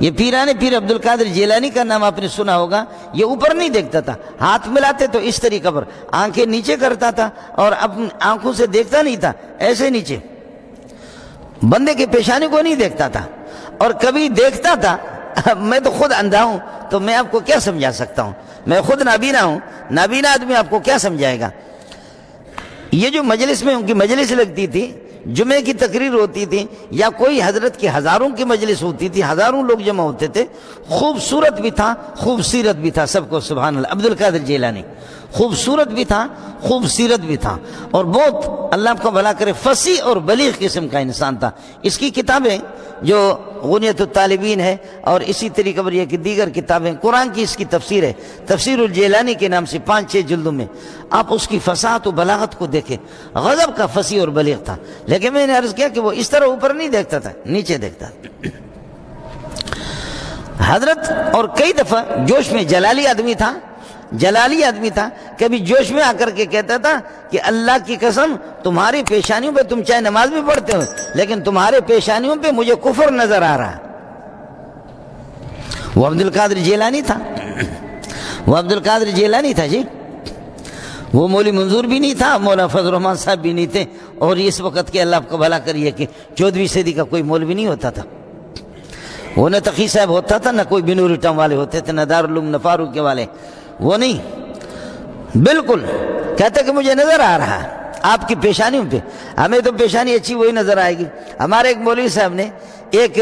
یہ پیر عبد القادر جیلانی کا نام آپ نے سنا ہوگا. یہ اوپر نہیں دیکھتا تھا، ہاتھ ملاتے تو اس طریقہ پر آنکھیں نیچے کرتا تھا اور اپنی آنکھوں سے دیکھتا نہیں تھا، ایسے نیچے بندے کے پیشانی کو نہیں دیکھتا تھا. اور کبھی دیکھتا تھا، میں تو خود اندھا ہوں تو میں آپ کو کیا سمجھا سکتا ہوں، میں خود نابینا ہوں، نابینا آدمی آپ کو کیا سمجھائے گا. یہ جو مجلس میں ان کی مجلس لگتی تھی، جمعے کی تقریر ہوتی تھی یا کوئی حضرت کی ہزاروں کی مجلس ہوتی تھی، ہزاروں لوگ جمع ہوتے تھے، خوبصورت بھی تھا خوبصیرت بھی تھا. سب کو سبحان اللہ. عبد القادر جیلانی خوبصورت بھی تھا خوبصیرت بھی تھا اور بہت اللہ آپ کو بھلا کرے فصیح اور بلیغ قسم کا انسان تھا. اس کی کتابیں جو غنیت الطالبین ہے اور اسی طریقے پر یہ کہ دیگر کتابیں، قرآن کی اس کی تفسیر ہے، تفسیر الجیلانی کے نام سے 5-6 جلدوں میں. آپ اس کی فصاحت و بلاغت کو دیکھیں، غضب کا فصیح اور بلیغ تھا. لیکن میں نے عرض کیا کہ وہ اس طرح اوپر نہیں دیکھتا تھا، نیچے دیکھتا تھا. حضرت اور کئی دفعہ جوش میں جلالی آدمی تھا، کبھی جوش میں آ کر کے کہتا تھا کہ اللہ کی قسم تمہاری پیشانیوں پہ، تم چاہے نماز بھی پڑھتے ہو لیکن تمہارے پیشانیوں پہ مجھے کفر نظر آ رہا ہے. وہ عبد القادر جیلانی تھا جی. وہ مولوی منظور بھی نہیں تھا، مولانا فضل الرحمان صاحب بھی نہیں تھے. اور اس وقت کے اللہ آپ کو بھلا کریے کہ 14ویں صدی کا کوئی مولوی نہیں ہوتا تھا. وہ نہ تقی صاحب ہوتا تھا، نہ کوئی بنوری ٹم والے ہوتے تھے، نہ دارالعلوم نہ فاروق کے والے. وہ نہیں، بالکل کہتے کہ مجھے نظر آ رہا ہے آپ کی پیشانیوں پہ. ہمیں تو پیشانی اچھی وہی نظر آئے گی. ہمارے ایک مولوی صاحب نے، ایک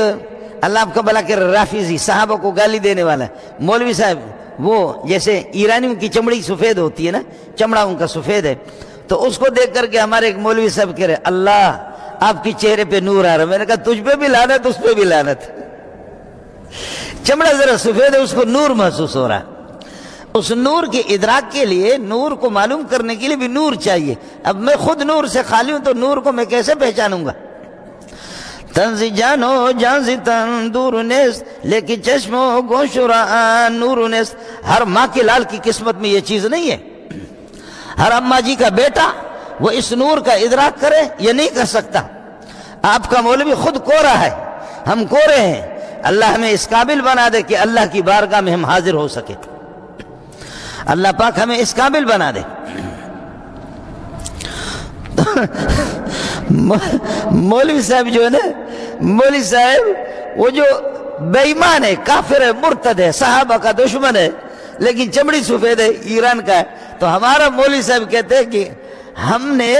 اللہ آپ کا بھلا کرے رافضی صحابہ کو گالی دینے والا مولوی صاحب، وہ جیسے ایرانیوں کی چمڑی سفید ہوتی ہے نا، چمڑا ان کا سفید ہے، تو اس کو دیکھ کر کے ہمارے ایک مولوی صاحب کہہ رہے اللہ آپ کی چہرے پہ نور آ رہا. میں نے کہا تجھ پہ بھی لعنت اس پہ بھی لعنت. چمڑا ذرا سفید ہے، اس کو نور محسوس ہو رہا. اس نور کے ادراک کے لیے، نور کو معلوم کرنے کے لیے بھی نور چاہیے. اب میں خود نور سے خالی ہوں تو نور کو میں کیسے پہچانوں گا. تنزی جانو جانزی تندور نیست لیکن چشمو گوشرا نور نیست. ہر ماں کے لال کی قسمت میں یہ چیز نہیں ہے. ہر اماں جی کا بیٹا وہ اس نور کا ادراک کرے یہ نہیں کر سکتا. آپ کا مولوی خود کورا ہے، ہم کورے ہیں. اللہ ہمیں اس قابل بنا دے کہ اللہ کی بارگاہ میں ہم حاضر ہو سکے. اللہ پاک ہمیں اس قابل بنا دے. مولوی صاحب جو ہے نا، مولوی صاحب وہ جو بے ایمان ہے، کافر ہے، مرتد ہے، صحابہ کا دشمن ہے، لیکن چمڑی سفید ہے، ایران کا ہے. تو ہمارا مولوی صاحب کہتے ہیں کہ ہم نے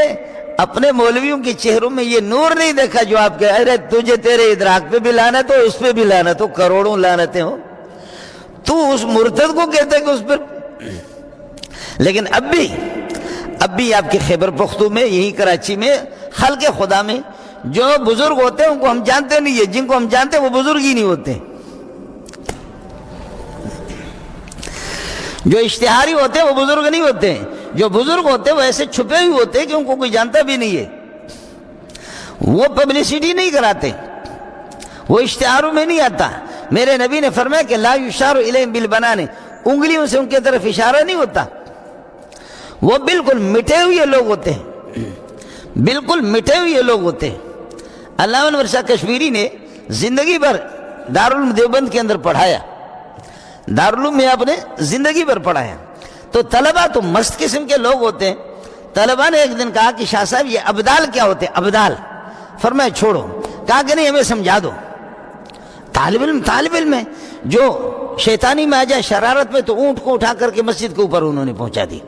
اپنے مولویوں کے چہروں میں یہ نور نہیں دیکھا جو آپ کہہ رہے. تجھے تیرے ادراک پہ بھی لعنت ہو، اس پہ بھی لعنت ہو، کروڑوں لعنتیں ہو. تو اس مرتد کو کہتے ہیں کہ اس پر. لیکن اب بھی آپ کے خیبر پختو میں، یہی کراچی میں، خلق خدا میں جو بزرگ ہوتے ہیں ان کو ہم جانتے نہیں ہیں. جن کو ہم جانتے ہیں وہ بزرگ ہی نہیں ہوتے. جو اشتہاری ہوتے ہیں وہ بزرگ نہیں ہوتے. جو بزرگ ہوتے ہیں وہ ایسے چھپے ہوئے ہوتے ہیں کہ ان کو کوئی جانتا بھی نہیں ہے. وہ پبلسٹی نہیں کراتے، وہ اشتہاروں میں نہیں آتا. میرے نبی نے فرمایا کہ لا یشار الیہم بالبنان، انگلیوں سے ان کی طرف اشارہ نہیں ہوتا. وہ بالکل مٹے ہوئے لوگ ہوتے ہیں، بالکل مٹے ہوئے لوگ ہوتے ہیں. علامہ انور شاہ کشمیری نے زندگی بھر دارالعلوم دیوبند کے اندر پڑھایا. دارالعلوم میں آپ نے زندگی بھر پڑھایا. تو طلبہ تو مست قسم کے لوگ ہوتے ہیں. طلبہ نے ایک دن کہا کہ شاہ صاحب یہ ابدال کیا ہوتے ہیں؟ ابدال. فرمایا چھوڑو. کہا کہ نہیں ہمیں سمجھا دو. طالب علم ہے جو شیطانی میں آ جائے شرارت میں تو اونٹ کو اٹھا کر کے مسجد کے اوپر انہوں نے پہنچا دی.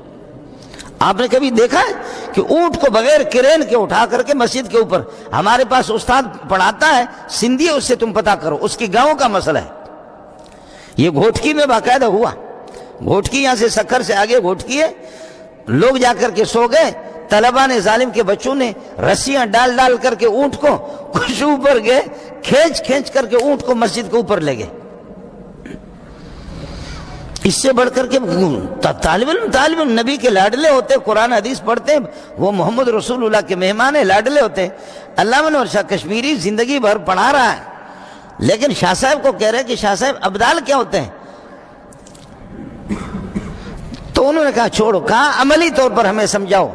آپ نے کبھی دیکھا ہے کہ اونٹ کو بغیر کرین کے اٹھا کر کے مسجد کے اوپر؟ ہمارے پاس استاد پڑھاتا ہے سندھی ہے، اس سے تم پتا کرو، اس کی گاؤں کا مسئلہ ہے. یہ گھوٹکی میں باقاعدہ ہوا. گھوٹکی یہاں سے سکھر سے آگے گھوٹکی ہے. لوگ جا کر کے سو گئے. طلبہ نے، ظالم کے بچوں نے رسیاں ڈال کر کے اونٹ کو کچھ اوپر گئے، کھینچ کر کے اونٹ کو مسجد کے اوپر لے گئے. اس سے بڑھ کر کے طالب علم نبی کے لاڈلے ہوتے، قرآن حدیث پڑھتے ہیں، وہ محمد رسول اللہ کے مہمان ہیں، لاڈلے ہوتے ہیں. علامہ انور شاہ کشمیری زندگی بھر پڑھا رہا ہے، لیکن شاہ صاحب کو کہہ رہے ہیں کہ شاہ صاحب ابدال کیا ہوتے ہیں؟ تو انہوں نے کہا چھوڑو. کہا عملی طور پر ہمیں سمجھاؤ.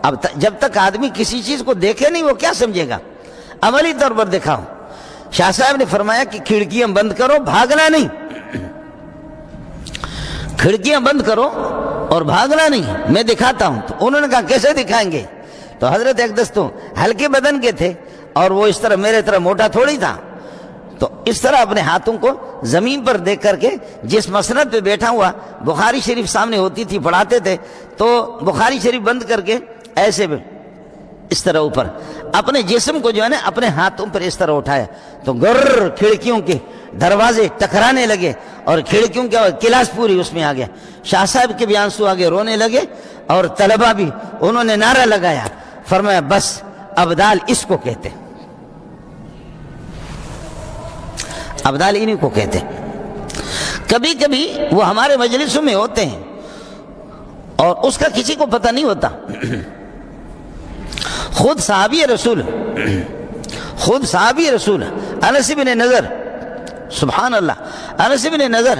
اب جب تک آدمی کسی چیز کو دیکھے نہیں وہ کیا سمجھے گا؟ عملی طور پر دکھاؤ. شاہ صاحب نے فرمایا کہ کھڑکیاں بند کرو، بھاگنا نہیں، کھڑکیاں بند کرو اور بھاگنا نہیں، میں دکھاتا ہوں۔ تو انہوں نے کہا کیسے دکھائیں گے؟ تو حضرت اقدس تو ہلکے بدن کے تھے اور وہ اس طرح میرے طرح موٹا تھوڑی تھا، تو اس طرح اپنے ہاتھوں کو زمین پر دیکھ کر کے، جس مسند پہ بیٹھا ہوا بخاری شریف سامنے ہوتی تھی پڑھاتے تھے، تو بخاری شریف بند کر کے ایسے اس طرح اوپر اپنے جسم کو جو ہے نا اپنے ہاتھوں پر اس طرح اٹھایا، تو گر کھڑکیوں کے دروازے ٹکرانے لگے اور کھڑکیوں کا کلاس پوری اس میں آ گیا۔ شاہ صاحب کے بھی آنسو آگے رونے لگے اور طلبہ بھی، انہوں نے نعرہ لگایا، فرمایا بس ابدال اس کو کہتے، ابدال انہی کو کہتے۔ کبھی کبھی وہ ہمارے مجلسوں میں ہوتے ہیں اور اس کا کسی کو پتہ نہیں ہوتا، خود صحابی رسول انس بن نضر، سبحان اللہ، انس بن نضر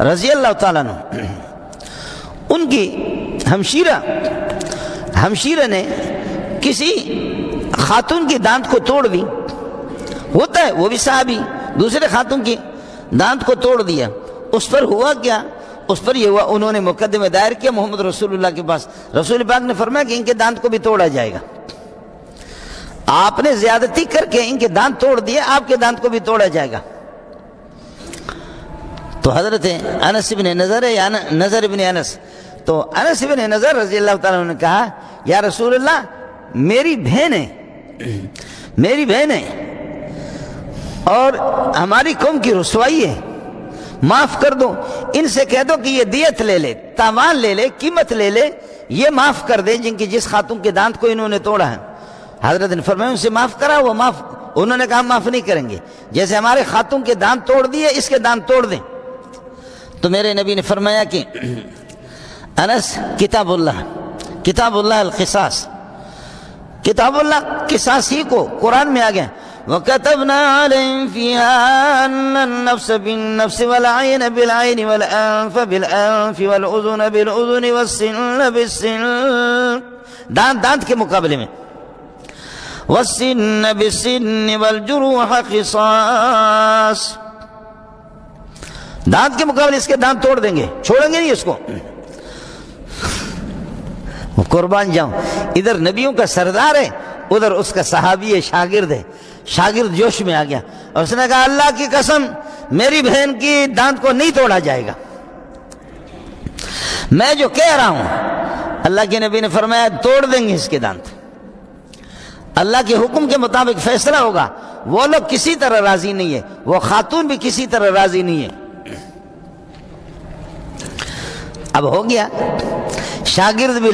رضی اللہ تعالیٰ عنہ، ان کی ہمشیرہ نے کسی خاتون کی دانت کو توڑ دی، ہوتا ہے وہ بھی صحابی، دوسرے خاتون کی دانت کو توڑ دیا۔ اس پر ہوا کیا؟ اس پر یہ ہوا، انہوں نے مقدمہ دائر کیا محمد رسول اللہ کے پاس، رسول پاک نے فرمایا کہ ان کے دانت کو بھی توڑا جائے گا، آپ نے زیادتی کر کے ان کے دانت توڑ دیے، آپ کے دانت کو بھی توڑا جائے گا۔ تو حضرت انس بن نضر یا نضر بن انس، تو انس بن نضر رضی اللہ تعالیٰ عنہ نے کہا یا رسول اللہ میری بہن ہے اور ہماری قوم کی رسوائی ہے، معاف کر دو، ان سے کہہ دو کہ یہ دیت لے لے، تاوان لے لے، قیمت لے لے، یہ معاف کر دے جن کی جس خاتون کے دانت کو انہوں نے توڑا ہے۔ حضرت نے فرمایا ان سے معاف کرا، وہ معاف، انہوں نے کہا معاف نہیں کریں گے، جیسے ہمارے خاتون کے دانت توڑ دیے اس کے دانت توڑ دیں۔ تو میرے نبی نے فرمایا کہ انس کتاب اللہ القصاص، کتاب اللہ قصاص ہی کو قرآن میں آ گیا، وَكَتَبْنَا عَلَيْهِمْ فِيهَا أَنَّ النَّفْسَ بِالنَّفْسِ وَالْعَيْنَ بِالْعَيْنِ وَالْأَنْفَ بِالْأَنْفِ وَالْأُذُنَ بِالْأُذُنِ وَالسِّنَّ بِالسِّنِّ، دانت کے مقابلے میں، وَالسِّنَّ بِالسِّنِّ وَالْجُرُوحَ قِصَاص، دانت کے مقابلے اس کے دانت توڑ دیں گے، چھوڑیں گے نہیں اس کو۔ قربان جاؤں، ادھر نبیوں کا سردار ہے، ادھر اس کا صحابی ہے، شاگرد ہے، شاگرد جوش میں آ گیا اور اس نے کہا اللہ کی قسم میری بہن کی دانت کو نہیں توڑا جائے گا، میں جو کہہ رہا ہوں اللہ کے نبی نے فرمایا توڑ دیں گے اس کے دانت، اللہ کے حکم کے مطابق فیصلہ ہوگا۔ وہ لوگ کسی طرح راضی نہیں ہے، وہ خاتون بھی کسی طرح راضی نہیں ہے۔ اب ہو گیا، شاگرد بھی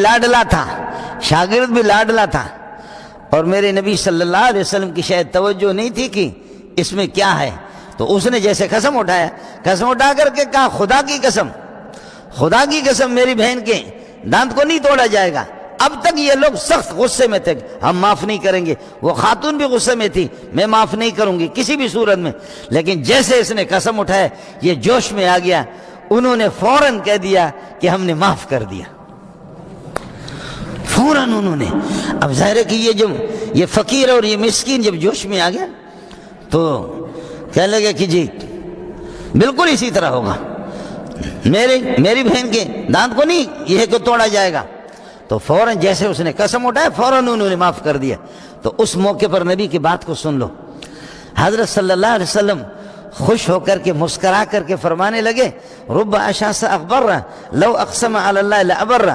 لاڈلا تھا اور میرے نبی صلی اللہ علیہ وسلم کی شاید توجہ نہیں تھی کہ اس میں کیا ہے، تو اس نے جیسے قسم اٹھا کر کے کہا خدا کی قسم میری بہن کے دانت کو نہیں توڑا جائے گا۔ اب تک یہ لوگ سخت غصے میں تھے، ہم معاف نہیں کریں گے، وہ خاتون بھی غصے میں تھی، میں معاف نہیں کروں گی کسی بھی صورت میں، لیکن جیسے اس نے قسم اٹھایا یہ جوش میں آ گیا، انہوں نے فوراً کہہ دیا کہ ہم نے معاف کر دیا، فوراً انہوں نے۔ اب ظاہر ہے کہ یہ فقیر اور یہ مسکین جب جوش میں آ گیا تو کہنے لگے کہ جی بالکل اسی طرح ہوگا، میری بہن کے دانت کو نہیں یہ کہ توڑا جائے گا۔ تو فوراً جیسے اس نے قسم اٹھایا فوراً انہوں نے معاف کر دیا۔ تو اس موقع پر نبی کی بات کو سن لو، حضرت صلی اللہ علیہ وسلم خوش ہو کر کے مسکرا کر کے فرمانے لگے رب اشاس اخبر لو اقسم علی اللہ لابر،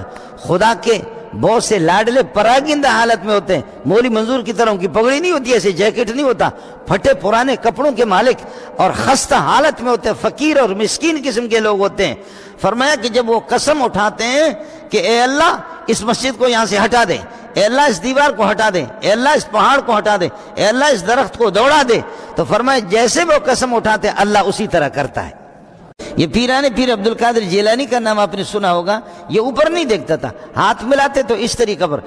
خدا کے بہت سے لاڈلے پراگندہ حالت میں ہوتے ہیں، مولی منظور کی طرح ان کی پگڑی نہیں ہوتی، ایسے جیکٹ نہیں ہوتا، پھٹے پرانے کپڑوں کے مالک اور خستہ حالت میں ہوتے ہیں، فقیر اور مسکین قسم کے لوگ ہوتے ہیں۔ فرمایا کہ جب وہ قسم اٹھاتے ہیں کہ اے اللہ اس مسجد کو یہاں سے ہٹا دے، اے اللہ اس دیوار کو ہٹا دے، اے اللہ اس پہاڑ کو ہٹا دے، اے اللہ اس درخت کو دوڑا دے، تو فرمایا جیسے وہ قسم اٹھاتے ہیں اللہ اسی طرح کرتا ہے۔ یہ پیر عبد القادر جیلانی کا نام آپ نے سنا ہوگا، یہ اوپر نہیں دیکھتا تھا، ہاتھ ملاتے تو اس طریقے پر